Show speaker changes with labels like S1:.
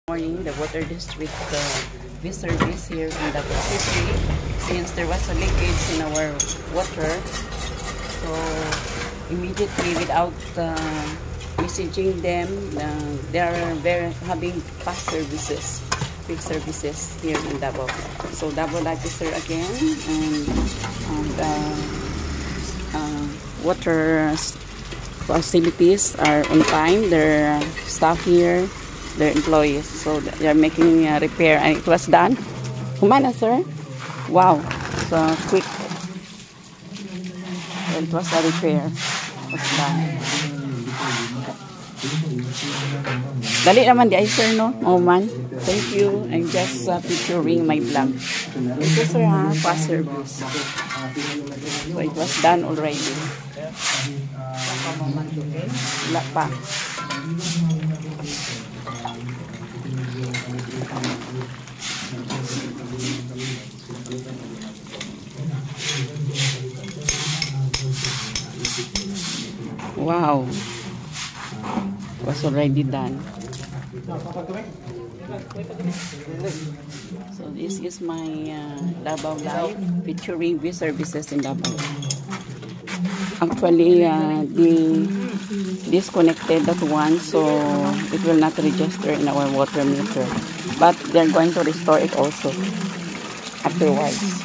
S1: Morning, the water district service here in Davao City, since there was a leakage in our water, so immediately without messaging them, they are having fast services, quick services here in Davao. So Davao Legislature again, and water facilities are on time. Their staff here, their employees, so they are making a repair, and it was done. Kumana, sir? Wow, so quick. So it was a repair. It was done. Dali naman di ay, sir, no? Oh man, thank you. I'm just picturing my vlog. Ito, sir, ha? Fast service. So it was done already. Wala pa. Wow, it was already done. So this is my Davao Live featuring V services in Davao. Actually, they disconnected that one, so it will not register in our water meter, but they're going to restore it also afterwards.